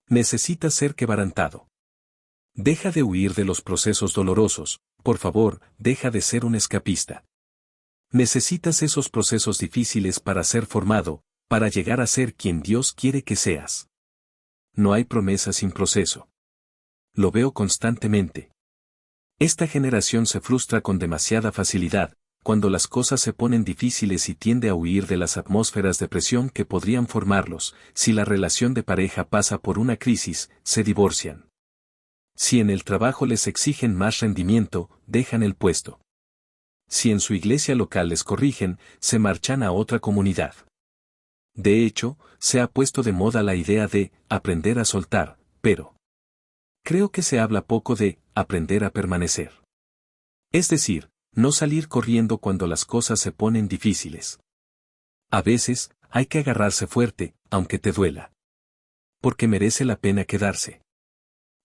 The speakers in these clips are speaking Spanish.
Necesitas ser quebrantado. Deja de huir de los procesos dolorosos, por favor, deja de ser un escapista. Necesitas esos procesos difíciles para ser formado, para llegar a ser quien Dios quiere que seas. No hay promesa sin proceso. Lo veo constantemente. Esta generación se frustra con demasiada facilidad, cuando las cosas se ponen difíciles y tiende a huir de las atmósferas de presión que podrían formarlos. Si la relación de pareja pasa por una crisis, se divorcian. Si en el trabajo les exigen más rendimiento, dejan el puesto. Si en su iglesia local les corrigen, se marchan a otra comunidad. De hecho, se ha puesto de moda la idea de aprender a soltar, pero creo que se habla poco de aprender a permanecer. Es decir, no salir corriendo cuando las cosas se ponen difíciles. A veces, hay que agarrarse fuerte, aunque te duela. Porque merece la pena quedarse.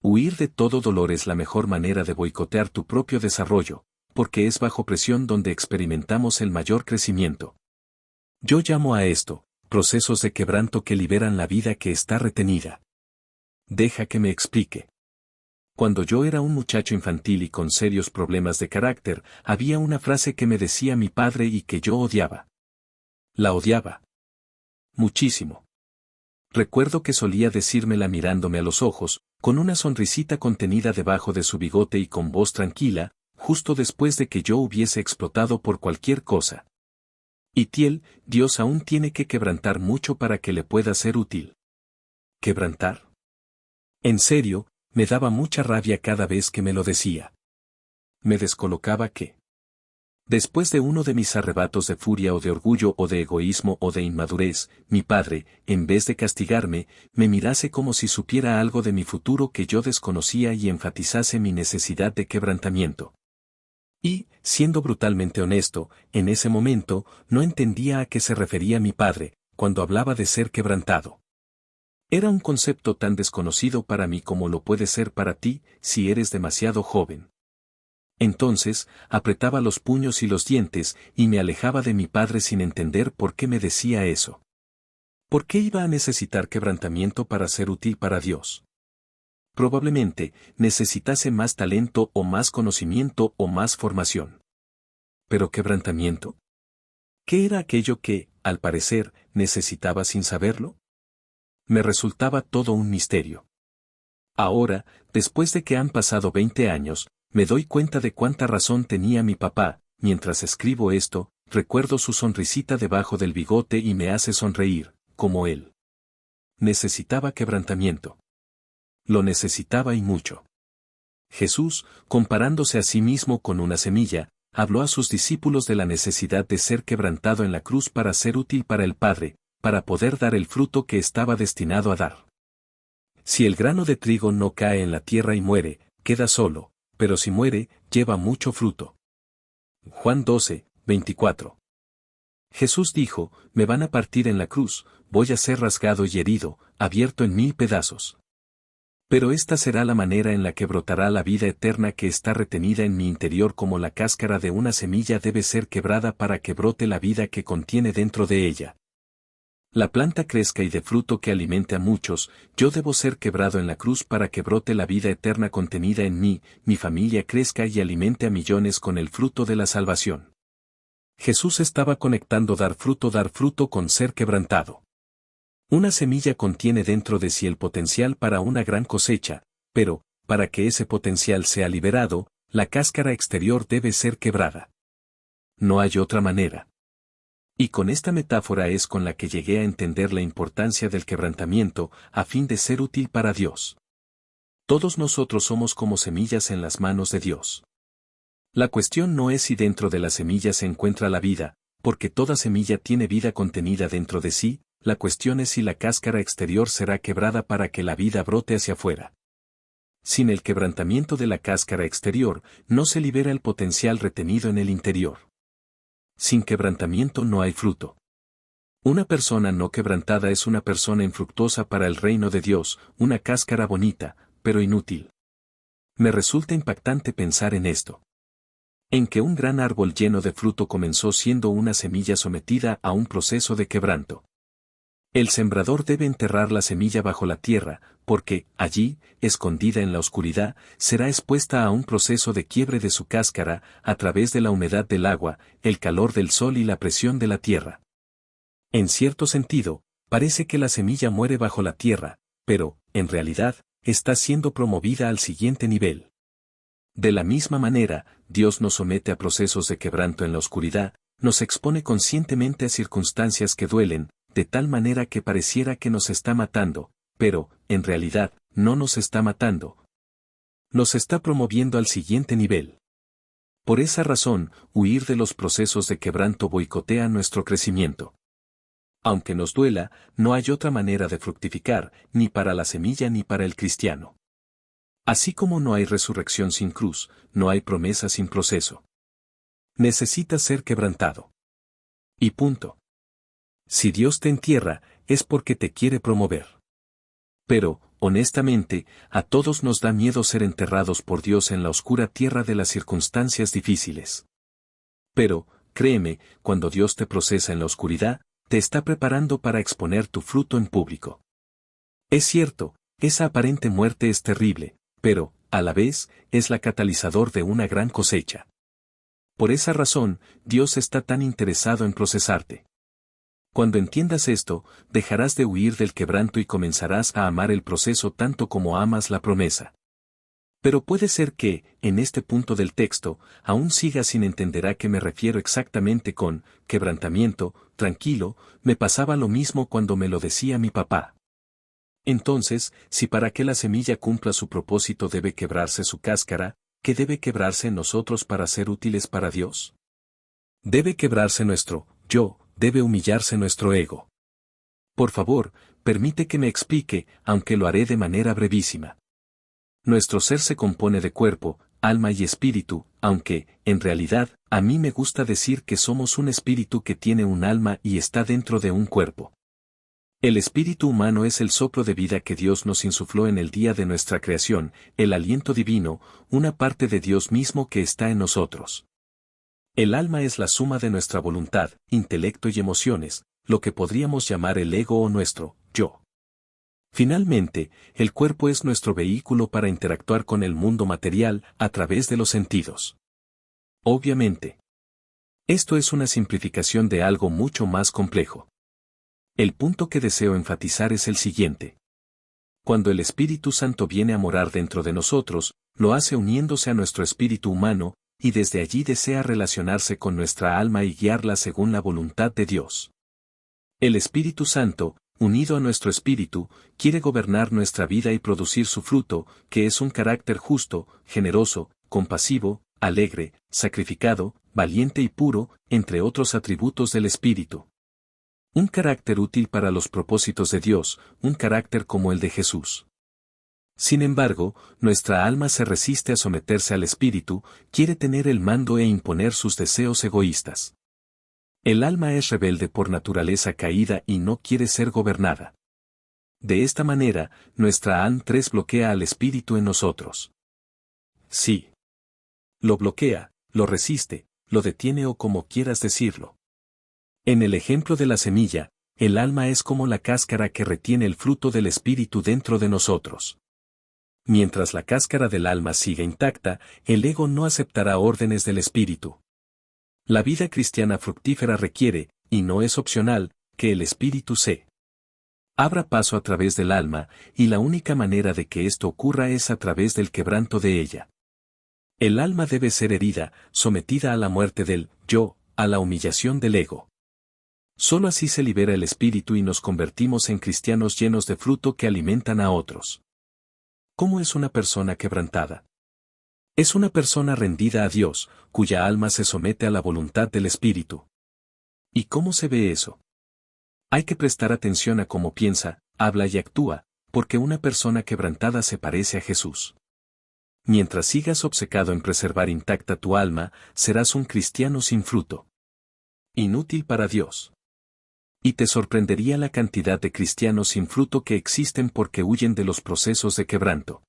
Huir de todo dolor es la mejor manera de boicotear tu propio desarrollo, porque es bajo presión donde experimentamos el mayor crecimiento. Yo llamo a esto, procesos de quebranto que liberan la vida que está retenida. Deja que me explique. Cuando yo era un muchacho infantil y con serios problemas de carácter, había una frase que me decía mi padre y que yo odiaba. La odiaba. Muchísimo. Recuerdo que solía decírmela mirándome a los ojos, con una sonrisita contenida debajo de su bigote y con voz tranquila, justo después de que yo hubiese explotado por cualquier cosa. Itiel, Dios aún tiene que quebrantar mucho para que le pueda ser útil. ¿Quebrantar? En serio, me daba mucha rabia cada vez que me lo decía. Me descolocaba que, después de uno de mis arrebatos de furia o de orgullo o de egoísmo o de inmadurez, mi padre, en vez de castigarme, me mirase como si supiera algo de mi futuro que yo desconocía y enfatizase mi necesidad de quebrantamiento. Y, siendo brutalmente honesto, en ese momento, no entendía a qué se refería mi padre, cuando hablaba de ser quebrantado. Era un concepto tan desconocido para mí como lo puede ser para ti, si eres demasiado joven. Entonces, apretaba los puños y los dientes, y me alejaba de mi padre sin entender por qué me decía eso. ¿Por qué iba a necesitar quebrantamiento para ser útil para Dios? Probablemente, necesitase más talento o más conocimiento o más formación. ¿Pero quebrantamiento? ¿Qué era aquello que, al parecer, necesitaba sin saberlo? Me resultaba todo un misterio. Ahora, después de que han pasado 20 años, me doy cuenta de cuánta razón tenía mi papá. Mientras escribo esto, recuerdo su sonrisita debajo del bigote y me hace sonreír, como él. Necesitaba quebrantamiento. Lo necesitaba y mucho. Jesús, comparándose a sí mismo con una semilla, habló a sus discípulos de la necesidad de ser quebrantado en la cruz para ser útil para el Padre, para poder dar el fruto que estaba destinado a dar. Si el grano de trigo no cae en la tierra y muere, queda solo, pero si muere, lleva mucho fruto. Juan 12, 24. Jesús dijo, me van a partir en la cruz, voy a ser rasgado y herido, abierto en 1000 pedazos. Pero esta será la manera en la que brotará la vida eterna que está retenida en mi interior, como la cáscara de una semilla debe ser quebrada para que brote la vida que contiene dentro de ella. La planta crezca y dé fruto que alimente a muchos, yo debo ser quebrado en la cruz para que brote la vida eterna contenida en mí, mi familia crezca y alimente a millones con el fruto de la salvación. Jesús estaba conectando dar fruto con ser quebrantado. Una semilla contiene dentro de sí el potencial para una gran cosecha, pero, para que ese potencial sea liberado, la cáscara exterior debe ser quebrada. No hay otra manera. Y con esta metáfora es con la que llegué a entender la importancia del quebrantamiento, a fin de ser útil para Dios. Todos nosotros somos como semillas en las manos de Dios. La cuestión no es si dentro de la semilla se encuentra la vida, porque toda semilla tiene vida contenida dentro de sí, la cuestión es si la cáscara exterior será quebrada para que la vida brote hacia afuera. Sin el quebrantamiento de la cáscara exterior, no se libera el potencial retenido en el interior. Sin quebrantamiento no hay fruto. Una persona no quebrantada es una persona infructuosa para el reino de Dios, una cáscara bonita, pero inútil. Me resulta impactante pensar en esto. En que un gran árbol lleno de fruto comenzó siendo una semilla sometida a un proceso de quebranto. El sembrador debe enterrar la semilla bajo la tierra, porque, allí, escondida en la oscuridad, será expuesta a un proceso de quiebre de su cáscara, a través de la humedad del agua, el calor del sol y la presión de la tierra. En cierto sentido, parece que la semilla muere bajo la tierra, pero, en realidad, está siendo promovida al siguiente nivel. De la misma manera, Dios nos somete a procesos de quebranto en la oscuridad, nos expone conscientemente a circunstancias que duelen, de tal manera que pareciera que nos está matando, pero, en realidad, no nos está matando. Nos está promoviendo al siguiente nivel. Por esa razón, huir de los procesos de quebranto boicotea nuestro crecimiento. Aunque nos duela, no hay otra manera de fructificar, ni para la semilla ni para el cristiano. Así como no hay resurrección sin cruz, no hay promesa sin proceso. Necesita ser quebrantado. Y punto. Si Dios te entierra, es porque te quiere promover. Pero, honestamente, a todos nos da miedo ser enterrados por Dios en la oscura tierra de las circunstancias difíciles. Pero, créeme, cuando Dios te procesa en la oscuridad, te está preparando para exponer tu fruto en público. Es cierto, esa aparente muerte es terrible, pero, a la vez, es la catalizador de una gran cosecha. Por esa razón, Dios está tan interesado en procesarte. Cuando entiendas esto, dejarás de huir del quebranto y comenzarás a amar el proceso tanto como amas la promesa. Pero puede ser que, en este punto del texto, aún sigas sin entender a qué me refiero exactamente con quebrantamiento. Tranquilo, me pasaba lo mismo cuando me lo decía mi papá. Entonces, si para que la semilla cumpla su propósito debe quebrarse su cáscara, ¿qué debe quebrarse en nosotros para ser útiles para Dios? Debe quebrarse nuestro yo, debe humillarse nuestro ego. Por favor, permite que me explique, aunque lo haré de manera brevísima. Nuestro ser se compone de cuerpo, alma y espíritu, aunque, en realidad, a mí me gusta decir que somos un espíritu que tiene un alma y está dentro de un cuerpo. El espíritu humano es el soplo de vida que Dios nos insufló en el día de nuestra creación, el aliento divino, una parte de Dios mismo que está en nosotros. El alma es la suma de nuestra voluntad, intelecto y emociones, lo que podríamos llamar el ego o nuestro yo. Finalmente, el cuerpo es nuestro vehículo para interactuar con el mundo material a través de los sentidos. Obviamente. Esto es una simplificación de algo mucho más complejo. El punto que deseo enfatizar es el siguiente. Cuando el Espíritu Santo viene a morar dentro de nosotros, lo hace uniéndose a nuestro espíritu humano, y desde allí desea relacionarse con nuestra alma y guiarla según la voluntad de Dios. El Espíritu Santo, unido a nuestro espíritu, quiere gobernar nuestra vida y producir su fruto, que es un carácter justo, generoso, compasivo, alegre, sacrificado, valiente y puro, entre otros atributos del espíritu. Un carácter útil para los propósitos de Dios, un carácter como el de Jesús. Sin embargo, nuestra alma se resiste a someterse al espíritu, quiere tener el mando e imponer sus deseos egoístas. El alma es rebelde por naturaleza caída y no quiere ser gobernada. De esta manera, nuestra alma 3 bloquea al espíritu en nosotros. Sí. Lo bloquea, lo resiste, lo detiene o como quieras decirlo. En el ejemplo de la semilla, el alma es como la cáscara que retiene el fruto del espíritu dentro de nosotros. Mientras la cáscara del alma siga intacta, el ego no aceptará órdenes del espíritu. La vida cristiana fructífera requiere, y no es opcional, que el espíritu se abra paso a través del alma, y la única manera de que esto ocurra es a través del quebranto de ella. El alma debe ser herida, sometida a la muerte del yo, a la humillación del ego. Solo así se libera el espíritu y nos convertimos en cristianos llenos de fruto que alimentan a otros. ¿Cómo es una persona quebrantada? Es una persona rendida a Dios, cuya alma se somete a la voluntad del espíritu. ¿Y cómo se ve eso? Hay que prestar atención a cómo piensa, habla y actúa, porque una persona quebrantada se parece a Jesús. Mientras sigas obcecado en preservar intacta tu alma, serás un cristiano sin fruto. Inútil para Dios. Y te sorprendería la cantidad de cristianos sin fruto que existen porque huyen de los procesos de quebranto.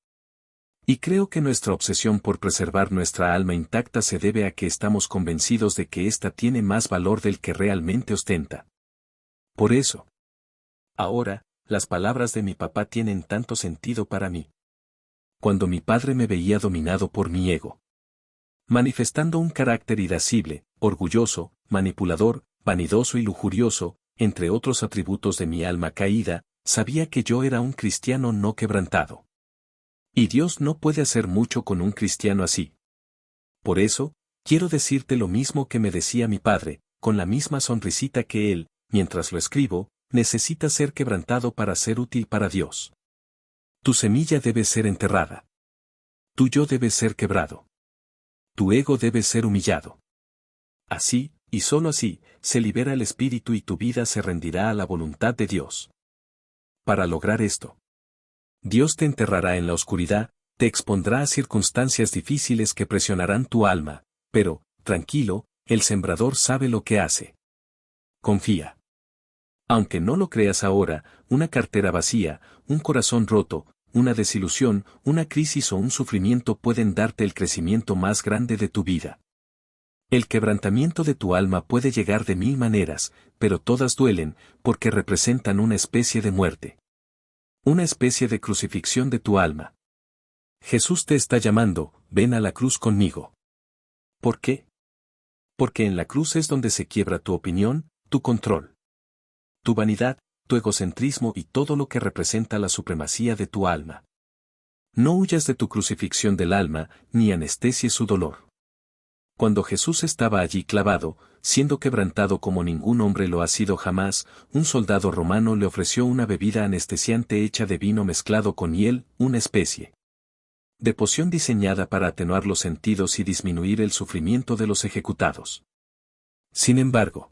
Y creo que nuestra obsesión por preservar nuestra alma intacta se debe a que estamos convencidos de que ésta tiene más valor del que realmente ostenta. Por eso, Ahora, las palabras de mi papá tienen tanto sentido para mí. Cuando mi padre me veía dominado por mi ego, manifestando un carácter irascible, orgulloso, manipulador, vanidoso y lujurioso, entre otros atributos de mi alma caída, sabía que yo era un cristiano no quebrantado. Y Dios no puede hacer mucho con un cristiano así. Por eso, quiero decirte lo mismo que me decía mi padre, con la misma sonrisita que él, mientras lo escribo, necesita ser quebrantado para ser útil para Dios. Tu semilla debe ser enterrada. Tu yo debe ser quebrado. Tu ego debe ser humillado. Así, y sólo así, se libera el espíritu y tu vida se rendirá a la voluntad de Dios. Para lograr esto, Dios te enterrará en la oscuridad, te expondrá a circunstancias difíciles que presionarán tu alma, pero, tranquilo, el sembrador sabe lo que hace. Confía. Aunque no lo creas ahora, una cartera vacía, un corazón roto, una desilusión, una crisis o un sufrimiento pueden darte el crecimiento más grande de tu vida. El quebrantamiento de tu alma puede llegar de 1000 maneras, pero todas duelen, porque representan una especie de muerte. Una especie de crucifixión de tu alma. Jesús te está llamando, ven a la cruz conmigo. ¿Por qué? Porque en la cruz es donde se quiebra tu opinión, tu control, tu vanidad, tu egocentrismo y todo lo que representa la supremacía de tu alma. No huyas de tu crucifixión del alma, ni anestesies su dolor. Cuando Jesús estaba allí clavado, siendo quebrantado como ningún hombre lo ha sido jamás, un soldado romano le ofreció una bebida anestesiante hecha de vino mezclado con hiel, una especie de poción diseñada para atenuar los sentidos y disminuir el sufrimiento de los ejecutados. Sin embargo,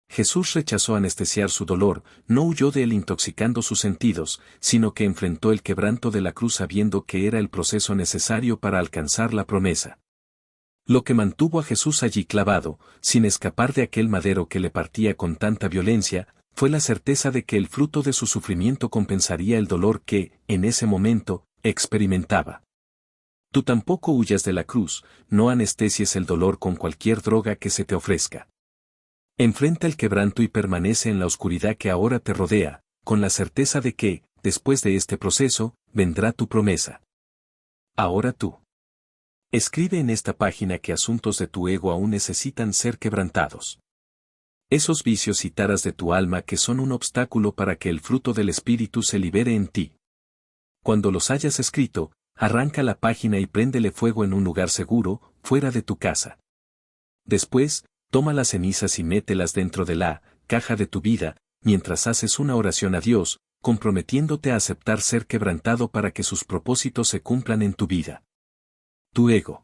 Jesús rechazó anestesiar su dolor, no huyó de él intoxicando sus sentidos, sino que enfrentó el quebranto de la cruz sabiendo que era el proceso necesario para alcanzar la promesa. Lo que mantuvo a Jesús allí clavado, sin escapar de aquel madero que le partía con tanta violencia, fue la certeza de que el fruto de su sufrimiento compensaría el dolor que, en ese momento, experimentaba. Tú tampoco huyas de la cruz, no anestesies el dolor con cualquier droga que se te ofrezca. Enfrenta el quebranto y permanece en la oscuridad que ahora te rodea, con la certeza de que, después de este proceso, vendrá tu promesa. Ahora tú. Escribe en esta página que asuntos de tu ego aún necesitan ser quebrantados. Esos vicios y taras de tu alma que son un obstáculo para que el fruto del Espíritu se libere en ti. Cuando los hayas escrito, arranca la página y préndele fuego en un lugar seguro, fuera de tu casa. Después, toma las cenizas y mételas dentro de la caja de tu vida, mientras haces una oración a Dios, comprometiéndote a aceptar ser quebrantado para que sus propósitos se cumplan en tu vida. Tu ego.